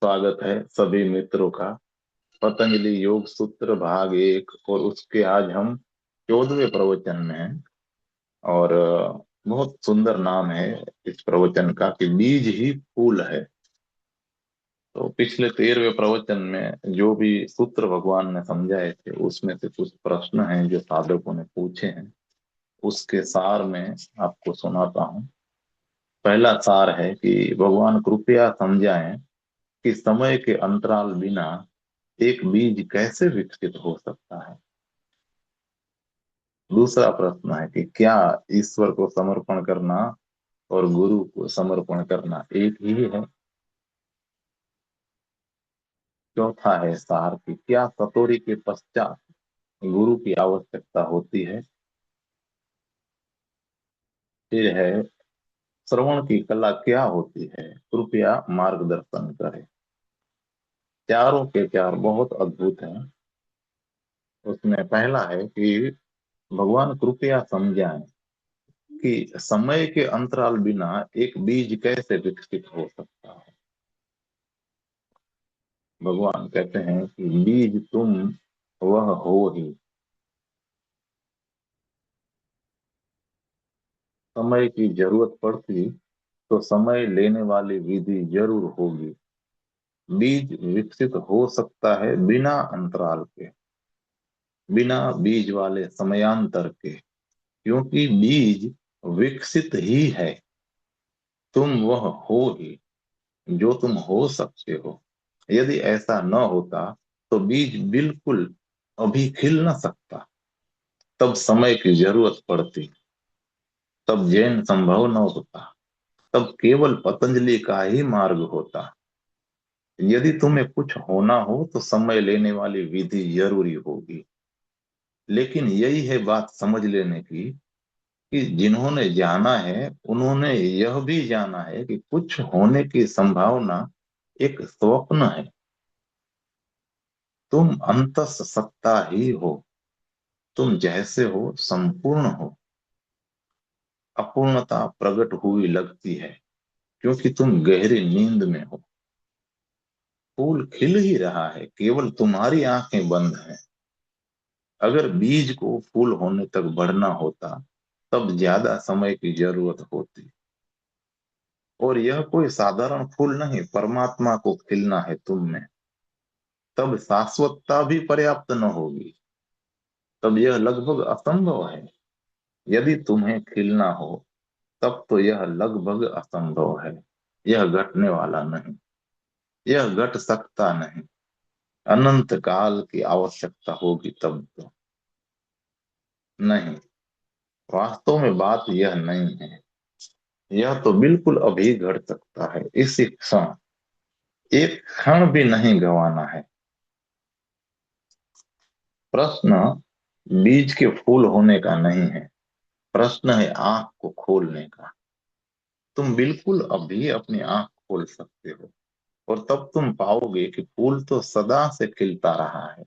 स्वागत है सभी मित्रों का पतंजलि योग सूत्र भाग एक और उसके आज हम 14वें प्रवचन में हैं। और बहुत सुंदर नाम है इस प्रवचन का कि बीज ही फूल है। तो पिछले 13वें प्रवचन में जो भी सूत्र भगवान ने समझाए थे उसमें से कुछ प्रश्न हैं जो साधकों ने पूछे हैं। उसके सार में आपको सुनाता हूँ। पहला सार है कि भगवान कृपया समझाएं कि समय के अंतराल बिना एक बीज कैसे विकसित हो सकता है। दूसरा प्रश्न है कि क्या ईश्वर को समर्पण करना और गुरु को समर्पण करना एक ही है। चौथा है सार कि क्या सतोरी के पश्चात गुरु की आवश्यकता होती है। फिर है श्रवण की कला क्या होती है, कृपया मार्गदर्शन करें। चारों के चार बहुत अद्भुत हैं। उसमें पहला है कि भगवान कृपया समझाएं कि समय के अंतराल बिना एक बीज कैसे विकसित हो सकता है। भगवान कहते हैं कि बीज तुम वह हो ही। समय की जरूरत पड़ती तो समय लेने वाली विधि जरूर होगी। बीज विकसित हो सकता है बिना अंतराल के, बिना बीज वाले समयांतर के, क्योंकि बीज विकसित ही है। तुम वह हो ही जो तुम हो सकते हो। यदि ऐसा न होता तो बीज बिल्कुल अभी खिल न सकता। तब समय की जरूरत पड़ती, तब जैन संभव न होता, तब केवल पतंजलि का ही मार्ग होता। यदि तुम्हें कुछ होना हो तो समय लेने वाली विधि जरूरी होगी। लेकिन यही है बात समझ लेने की कि जिन्होंने जाना है उन्होंने यह भी जाना है कि कुछ होने की संभावना एक स्वप्न है। तुम अंतस सत्ता ही हो। तुम जैसे हो संपूर्ण हो। अपूर्णता प्रकट हुई लगती है क्योंकि तुम गहरी नींद में हो। फूल खिल ही रहा है, केवल तुम्हारी आंखें बंद हैं। अगर बीज को फूल होने तक बढ़ना होता तब ज्यादा समय की जरूरत होती। और यह कोई साधारण फूल नहीं, परमात्मा को खिलना है तुम में। तब शाश्वतता भी पर्याप्त न होगी। तब यह लगभग असंभव है। यदि तुम्हें खिलना हो तब तो यह लगभग असंभव है। यह घटने वाला नहीं, यह घट सकता नहीं। अनंत काल की आवश्यकता होगी तब तो। नहीं, वास्तव में बात यह नहीं है। यह तो बिल्कुल अभी घट सकता है, इसी क्षण। एक क्षण भी नहीं गंवाना है। प्रश्न बीज के फूल होने का नहीं है, प्रश्न है आंख को खोलने का। तुम बिल्कुल अभी अपनी आंख खोल सकते हो और तब तुम पाओगे कि फूल तो सदा से खिलता रहा है।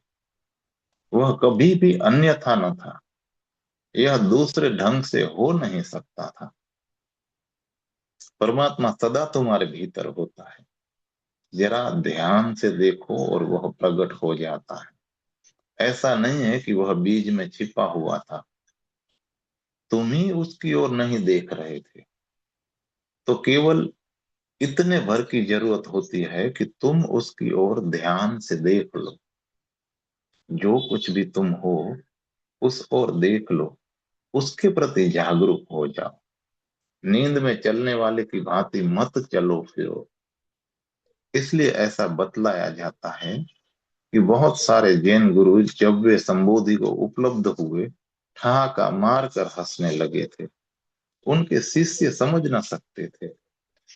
वह कभी भी अन्यथा न था। यह दूसरे ढंग से हो नहीं सकता था। परमात्मा सदा तुम्हारे भीतर होता है। जरा ध्यान से देखो और वह प्रकट हो जाता है। ऐसा नहीं है कि वह बीज में छिपा हुआ था, तुम ही उसकी ओर नहीं देख रहे थे। तो केवल इतने भर की जरूरत होती है कि तुम उसकी ओर ध्यान से देख लो। जो कुछ भी तुम हो उस ओर देख लो, उसके प्रति जागरूक हो जाओ। नींद में चलने वाले की भांति मत चलो फिरो। इसलिए ऐसा बतलाया जाता है कि बहुत सारे जैन गुरु जब वे संबोधि को उपलब्ध हुए ठहाका मार कर हंसने लगे थे। उनके शिष्य समझ न सकते थे,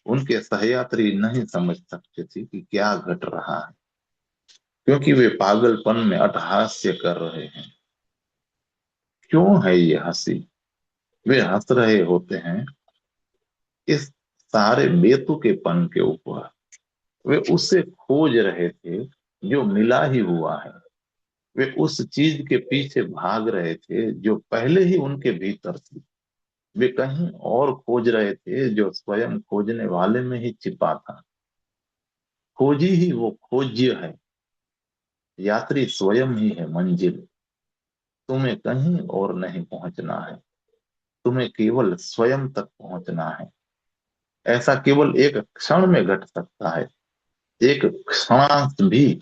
उनके सहयात्री नहीं समझ सकते थे कि क्या घट रहा है, क्योंकि वे पागलपन में अट्टहास्य कर रहे हैं। क्यों है ये हंसी? वे हंस रहे होते हैं इस सारे बेतुकेपन के ऊपर। वे उससे खोज रहे थे जो मिला ही हुआ है। वे उस चीज के पीछे भाग रहे थे जो पहले ही उनके भीतर थी। वे कहीं और खोज रहे थे जो स्वयं खोजने वाले में ही छिपा था। खोजी ही वो खोज्य है, यात्री स्वयं ही है मंजिल। तुम्हें कहीं और नहीं पहुंचना है, तुम्हें केवल स्वयं तक पहुंचना है। ऐसा केवल एक क्षण में घट सकता है, एक क्षणांश भी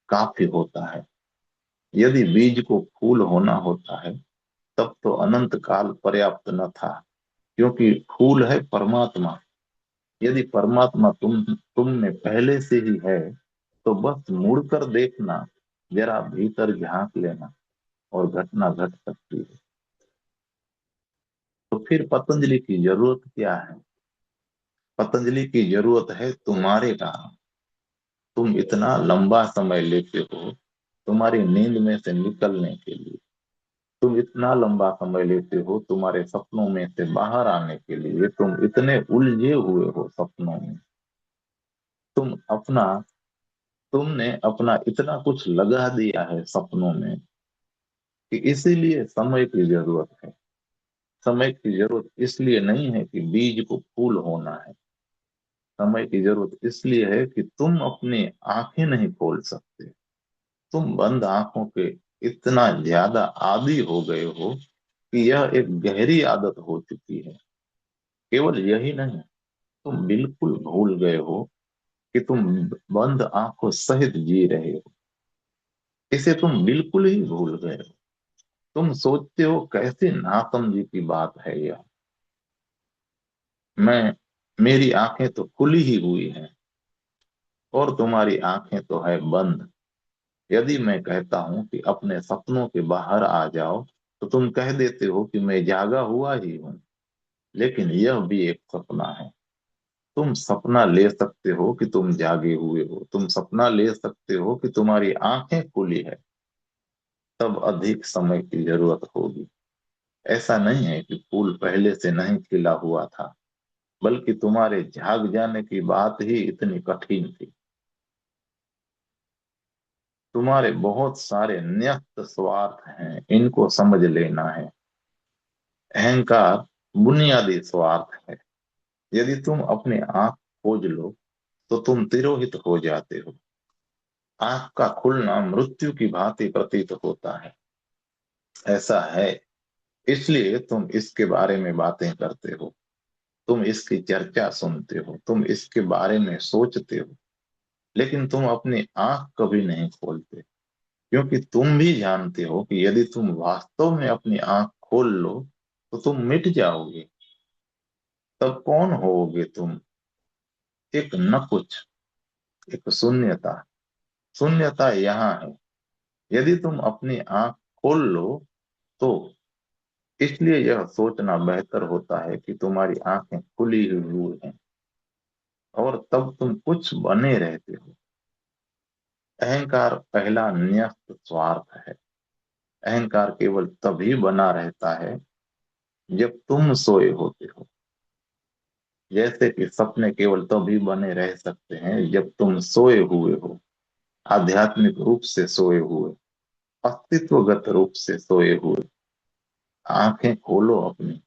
काफी होता है। यदि बीज को फूल होना होता है, तब तो अनंत काल पर्याप्त न था, क्योंकि फूल है परमात्मा। यदि परमात्मा तुम में पहले से ही है, तो बस मुड़कर देखना, जरा भीतर झांक लेना, और घटना घट सकती है। तो फिर पतंजलि की जरूरत क्या है? पतंजलि की जरूरत है तुम्हारे कारण। तुम इतना लंबा समय लेते हो तुम्हारी नींद में से निकलने के लिए। तुम इतना लंबा समय लेते हो तुम्हारे सपनों में से बाहर आने के लिए। तुम इतने उलझे हुए हो सपनों में। तुम अपना तुमने अपना इतना कुछ लगा दिया है सपनों में, कि इसीलिए समय की जरूरत है। समय की जरूरत इसलिए नहीं है कि बीज को फूल होना है। समय की जरूरत इसलिए है कि तुम अपनी आंखें नहीं खोल सकते। तुम बंद आंखों के इतना ज्यादा आदी हो गए हो कि यह एक गहरी आदत हो चुकी है। केवल यही नहीं, तुम बिल्कुल भूल गए हो कि तुम बंद आंखों सहित जी रहे हो। इसे तुम बिल्कुल ही भूल गए हो। तुम सोचते हो कैसे नासमझी की बात है यह। मैं मेरी आंखें तो खुली ही हुई हैं, और तुम्हारी आंखें तो है बंद। यदि मैं कहता हूं कि अपने सपनों के बाहर आ जाओ, तो तुम कह देते हो कि मैं जागा हुआ ही हूं। लेकिन यह भी एक सपना है। तुम सपना ले सकते हो कि तुम जागे हुए हो, तुम सपना ले सकते हो कि तुम्हारी आंखें खुली है। तब अधिक समय की जरूरत होगी। ऐसा नहीं है कि फूल पहले से नहीं खिला हुआ था, बल्कि तुम्हारे झाग जाने की बात ही इतनी कठिन थी। तुम्हारे बहुत सारे न्यस्त स्वार्थ हैं, इनको समझ लेना है। अहंकार बुनियादी स्वार्थ है। यदि तुम अपनी आंख खोज लो, तो तुम तिरोहित हो जाते हो। आंख का खुलना मृत्यु की भांति प्रतीत होता है। ऐसा है, इसलिए तुम इसके बारे में बातें करते हो। तुम इसकी चर्चा सुनते हो, तुम इसके बारे में सोचते हो। लेकिन तुम अपनी आंख कभी नहीं खोलते, क्योंकि तुम भी जानते हो कि यदि तुम वास्तव में अपनी आंख खोल लो, तो तुम मिट जाओगे। तब कौन होगे तुम? एक न कुछ, एक शून्यता। शून्यता यहाँ है। यदि तुम अपनी आंख खोल लो, तो इसलिए यह सोचना बेहतर होता है कि तुम्हारी आंखें खुली हुई हैं, और तब तुम कुछ बने रहते हो। अहंकार पहला न्यस्त स्वार्थ है। अहंकार केवल तभी बना रहता है जब तुम सोए होते हो। जैसे कि सपने केवल तभी बने रह सकते हैं जब तुम सोए हुए हो, आध्यात्मिक रूप से सोए हुए, अस्तित्वगत रूप से सोए हुए। आंखें खोलो अपनी।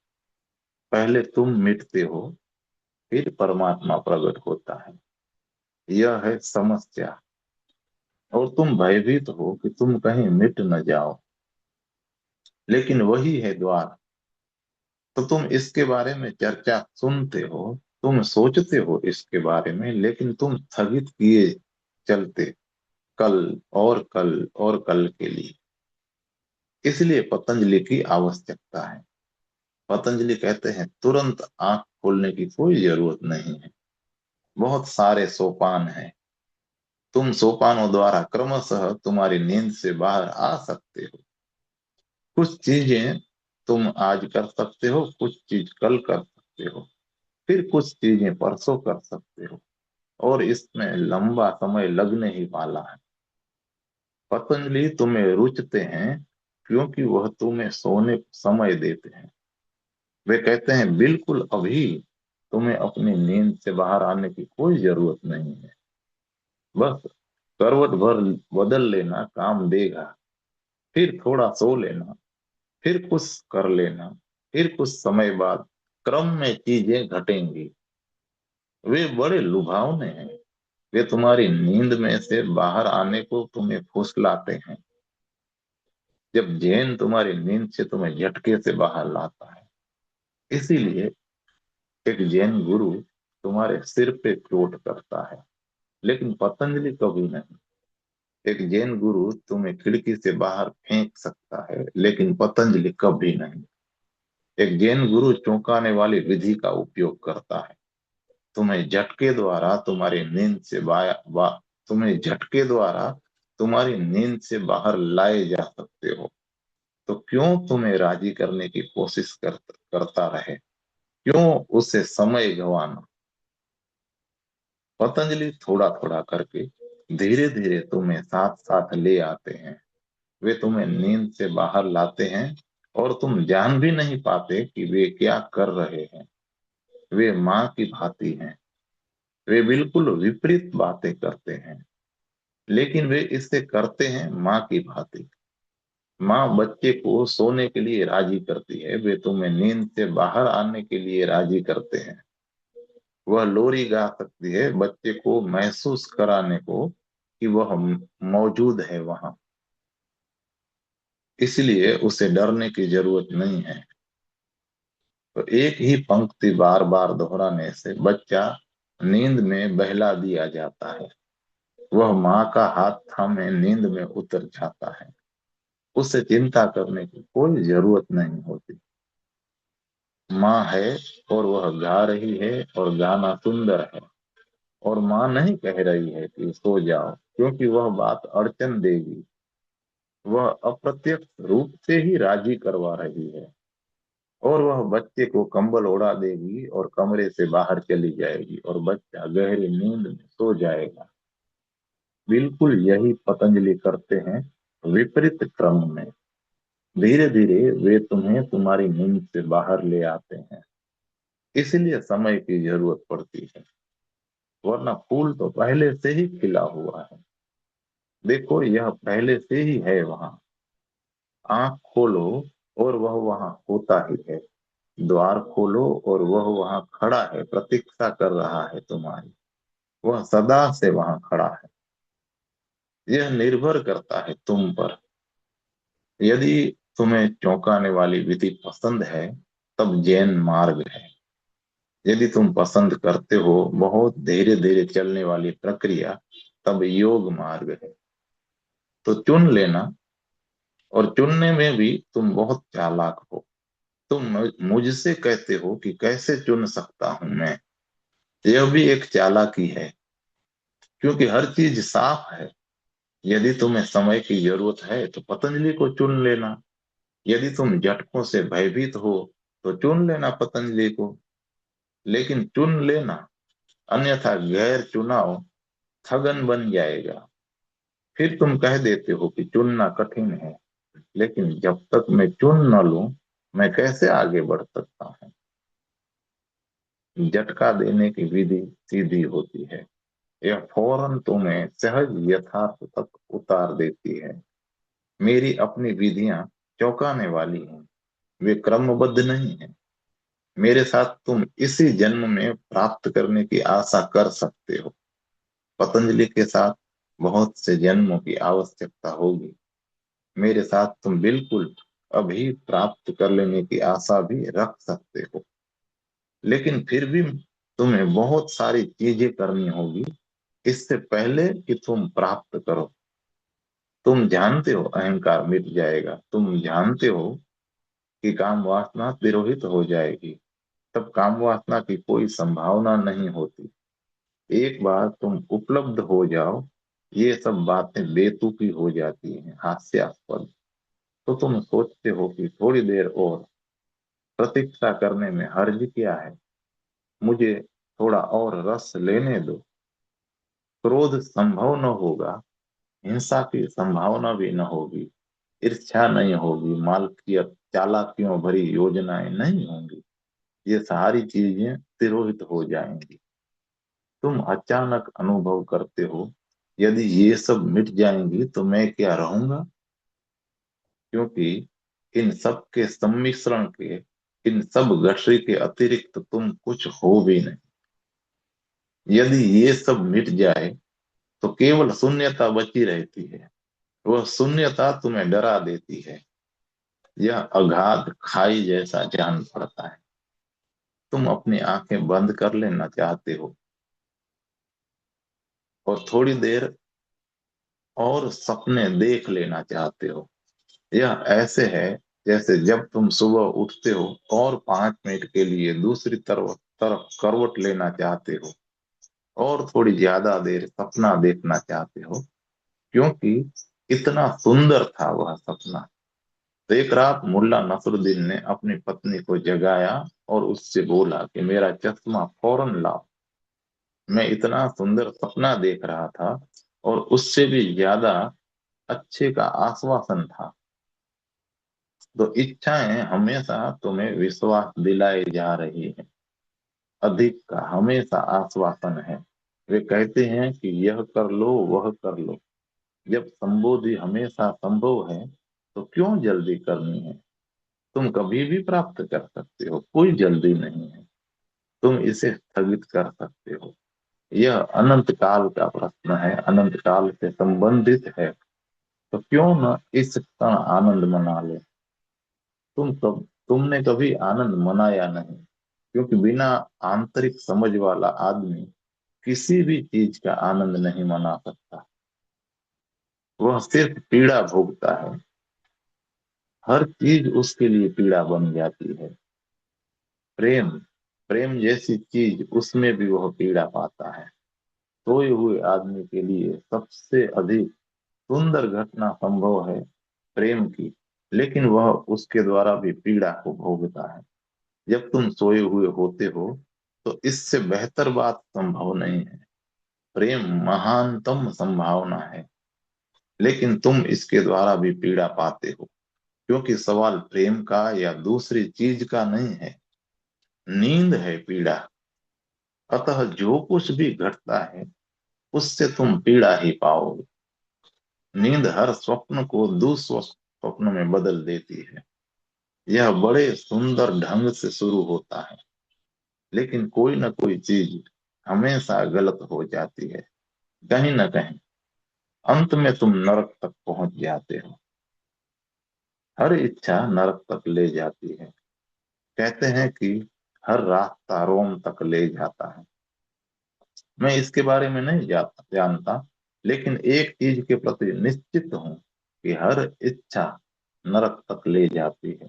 पहले तुम मिटते हो, फिर परमात्मा प्रकट होता है। यह है समस्या। और तुम भयभीत हो कि तुम कहीं मिट न जाओ। लेकिन वही है द्वार। तो तुम इसके बारे में चर्चा सुनते हो, तुम सोचते हो इसके बारे में, लेकिन तुम स्थगित किए चलते, कल और कल और कल के लिए। इसलिए पतंजलि की आवश्यकता है। पतंजलि कहते हैं तुरंत आंख खोलने की कोई जरूरत नहीं है। बहुत सारे सोपान हैं। तुम सोपानों द्वारा क्रमशः तुम्हारी नींद से बाहर आ सकते हो। कुछ चीजें तुम आज कर सकते हो, कुछ चीज कल कर सकते हो, फिर कुछ चीजें परसों कर सकते हो, और इसमें लंबा समय लगने ही वाला है। पतंजलि तुम्हें रुचते हैं, क्योंकि वह तुम्हें सोने समय देते हैं। वे कहते हैं बिल्कुल अभी तुम्हें अपनी नींद से बाहर आने की कोई जरूरत नहीं है। बस करवट भर बदल लेना काम देगा। फिर थोड़ा सो लेना, फिर कुछ कर लेना, फिर कुछ समय बाद क्रम में चीजें घटेंगी। वे बड़े लुभावने हैं। वे तुम्हारी नींद में से बाहर आने को तुम्हें फुसलाते हैं। जब जैन तुम्हारी नींद से तुम्हें झटके से बाहर लाता है। इसीलिए एक जैन गुरु तुम्हारे सिर पे चोट करता है, लेकिन पतंजलि कभी नहीं। एक जैन गुरु तुम्हें खिड़की से बाहर फेंक सकता है, लेकिन पतंजलि कभी नहीं। एक जैन गुरु चौंकाने वाली विधि का उपयोग करता है। तुम्हें झटके द्वारा तुम्हारी नींद से तुम्हें झटके द्वारा तुम्हारी नींद से बाहर लाए जा सकते हो। तो क्यों तुम्हें राजी करने की कोशिश करता रहे? क्यों उससे समय गंवाना? पतंजलि थोड़ा थोड़ा करके धीरे धीरे तुम्हें साथ साथ ले आते हैं। वे तुम्हें नींद से बाहर लाते हैं और तुम जान भी नहीं पाते कि वे क्या कर रहे हैं। वे माँ की भांति हैं। वे बिल्कुल विपरीत बातें करते हैं, लेकिन वे इसे करते हैं माँ की भांति। माँ बच्चे को सोने के लिए राजी करती है, वे तुम्हें नींद से बाहर आने के लिए राजी करते हैं। वह लोरी गा सकती है बच्चे को महसूस कराने को कि वह मौजूद है वहां। इसलिए उसे डरने की जरूरत नहीं है। तो एक ही पंक्ति बार बार दोहराने से बच्चा नींद में बहला दिया जाता है। वह माँ का हाथ थामे नींद में उतर जाता है। उसे चिंता करने की कोई जरूरत नहीं होती। माँ है और वह गा रही है और गाना सुंदर है। और माँ नहीं कह रही है कि सो जाओ, क्योंकि वह बात अड़चन देगी। वह अप्रत्यक्ष रूप से ही राजी करवा रही है। और वह बच्चे को कंबल ओढ़ा देगी और कमरे से बाहर चली जाएगी और बच्चा गहरी नींद में सो जाएगा। बिल्कुल यही पतंजलि करते हैं, विपरीत क्रम में। धीरे धीरे वे तुम्हें तुम्हारी नींद से बाहर ले आते हैं। इसलिए समय की जरूरत पड़ती है, वरना फूल तो पहले से ही खिला हुआ है। देखो, यह पहले से ही है वहां। आंख खोलो और वह वहां होता ही है। द्वार खोलो और वह वहां खड़ा है, प्रतीक्षा कर रहा है तुम्हारी। वह सदा से वहां खड़ा है। यह निर्भर करता है तुम पर। यदि तुम्हें चौंकाने वाली विधि पसंद है, तब जैन मार्ग है। यदि तुम पसंद करते हो बहुत धीरे धीरे चलने वाली प्रक्रिया, तब योग मार्ग है। तो चुन लेना। और चुनने में भी तुम बहुत चालाक हो। तुम मुझसे कहते हो कि कैसे चुन सकता हूं मैं। यह भी एक चालाकी है, क्योंकि हर चीज साफ है। यदि तुम्हें समय की जरूरत है तो पतंजलि को चुन लेना। यदि तुम झटकों से भयभीत हो तो चुन लेना पतंजलि को। लेकिन चुन लेना, अन्यथा गैर चुनाव ठगन बन जाएगा। फिर तुम कह देते हो कि चुनना कठिन है, लेकिन जब तक मैं चुन न लूं, मैं कैसे आगे बढ़ सकता हूँ? झटका देने की विधि सीधी होती है। यह फौरन तुम्हें सहज यथार्थ तक उतार देती है। मेरी अपनी विधियां चौंकाने वाली हैं। वे क्रमबद्ध नहीं हैं। मेरे साथ तुम इसी जन्म में प्राप्त करने की आशा कर सकते हो। पतंजलि के साथ बहुत से जन्मों की आवश्यकता होगी। मेरे साथ तुम बिल्कुल अभी प्राप्त कर लेने की आशा भी रख सकते हो। लेकिन फिर भी तुम्हें बहुत सारी चीजें करनी होगी इससे पहले कि तुम प्राप्त करो। तुम जानते हो अहंकार मिट जाएगा। तुम जानते हो कि काम वासना तिरोहित हो जाएगी। तब काम वासना की कोई संभावना नहीं होती। एक बार तुम उपलब्ध हो जाओ, ये सब बातें बेतुकी हो जाती हैं, हास्यास्पद। तो तुम सोचते हो कि थोड़ी देर और प्रतीक्षा करने में हर्ज क्या है। मुझे थोड़ा और रस लेने दो। क्रोध संभव न होगा। हिंसा की संभावना भी न होगी। ईर्ष्या नहीं होगी। मालकियत चालाकियों भरी योजनाएं नहीं होंगी। ये सारी चीजें तिरोहित हो जाएंगी। तुम अचानक अनुभव करते हो, यदि ये सब मिट जाएंगी तो मैं क्या रहूंगा? क्योंकि इन सब के सम्मिश्रण के, इन सब गठरी के अतिरिक्त तुम कुछ हो भी नहीं। यदि ये सब मिट जाए तो केवल शून्यता बची रहती है। वह शून्यता तुम्हें डरा देती है। यह अगाध खाई जैसा जान पड़ता है। तुम अपनी आंखें बंद कर लेना चाहते हो और थोड़ी देर और सपने देख लेना चाहते हो। यह ऐसे है जैसे जब तुम सुबह उठते हो और 5 मिनट के लिए दूसरी तरफ तरफ करवट लेना चाहते हो और थोड़ी ज्यादा देर सपना देखना चाहते हो, क्योंकि इतना सुंदर था वह सपना। तो एक रात मुल्ला नसरुद्दीन ने अपनी पत्नी को जगाया और उससे बोला कि मेरा चश्मा फौरन लाओ। मैं इतना सुंदर सपना देख रहा था और उससे भी ज्यादा अच्छे का आश्वासन था। तो इच्छाएं हमेशा तुम्हें विश्वास दिलाए जा रही है। अधिक का हमेशा आश्वासन है। वे कहते हैं कि यह कर लो वह कर लो। जब संबोधि हमेशा संभव है तो क्यों जल्दी करनी है। तुम कभी भी प्राप्त कर सकते हो, कोई जल्दी नहीं है। तुम इसे स्थगित कर सकते हो। यह अनंत काल का प्रश्न है, अनंत काल से संबंधित है। तो क्यों न इस क्षण आनंद मना ले। तुमने कभी आनंद मनाया नहीं, क्योंकि बिना आंतरिक समझ वाला आदमी किसी भी चीज का आनंद नहीं मना सकता। वह सिर्फ पीड़ा भोगता है। हर चीज उसके लिए पीड़ा बन जाती है। प्रेम, प्रेम जैसी चीज, उसमें भी वह पीड़ा पाता है। सोए हुए आदमी के लिए सबसे अधिक सुंदर घटना संभव है प्रेम की, लेकिन वह उसके द्वारा भी पीड़ा को भोगता है। जब तुम सोए हुए होते हो तो इससे बेहतर बात संभव नहीं है। प्रेम महानतम संभावना है, लेकिन तुम इसके द्वारा भी पीड़ा पाते हो, क्योंकि सवाल प्रेम का या दूसरी चीज का नहीं है। नींद है पीड़ा। अतः जो कुछ भी घटता है उससे तुम पीड़ा ही पाओगे। नींद हर स्वप्न को दुस्वप्न में बदल देती है। यह बड़े सुंदर ढंग से शुरू होता है, लेकिन कोई ना कोई चीज हमेशा गलत हो जाती है। कहीं ना कहीं अंत में तुम नरक तक पहुंच जाते हो। हर इच्छा नरक तक ले जाती है। कहते हैं कि हर रास्ता रोम तक ले जाता है। मैं इसके बारे में नहीं जानता, लेकिन एक चीज के प्रति निश्चित हूं कि हर इच्छा नरक तक ले जाती है।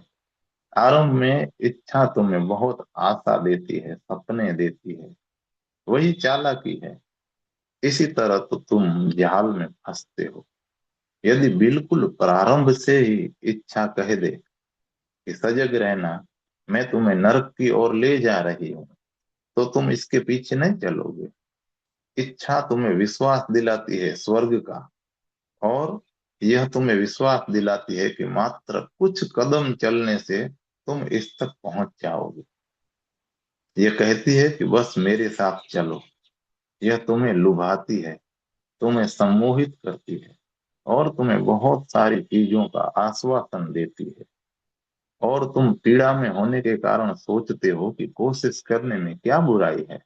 आरंभ में इच्छा तुम्हें बहुत आशा देती है, सपने देती है। वही चालाकी है। इसी तरह तो तुम जाल में फंसते हो। यदि बिल्कुल प्रारंभ से ही इच्छा कह दे कि सजग रहना, मैं तुम्हें नरक की ओर ले जा रही हूँ, तो तुम इसके पीछे नहीं चलोगे। इच्छा तुम्हें विश्वास दिलाती है स्वर्ग का, और यह तुम्हें विश्वास दिलाती है कि मात्र कुछ कदम चलने से तुम इस तक पहुंच जाओगे। यह कहती है कि बस मेरे साथ चलो। यह तुम्हें लुभाती है, तुम्हें सम्मोहित करती है और तुम्हें बहुत सारी चीजों का आश्वासन देती है। और तुम पीड़ा में होने के कारण सोचते हो कि कोशिश करने में क्या बुराई है।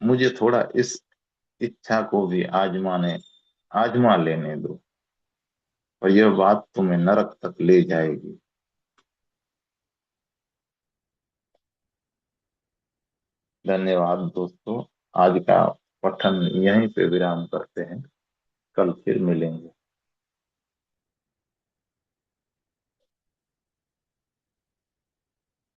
मुझे थोड़ा इस इच्छा को भी आजमा लेने दो, और यह बात तुम्हें नरक तक ले जाएगी। धन्यवाद दोस्तों। आज का पठन यहीं पे विराम करते हैं। कल फिर मिलेंगे।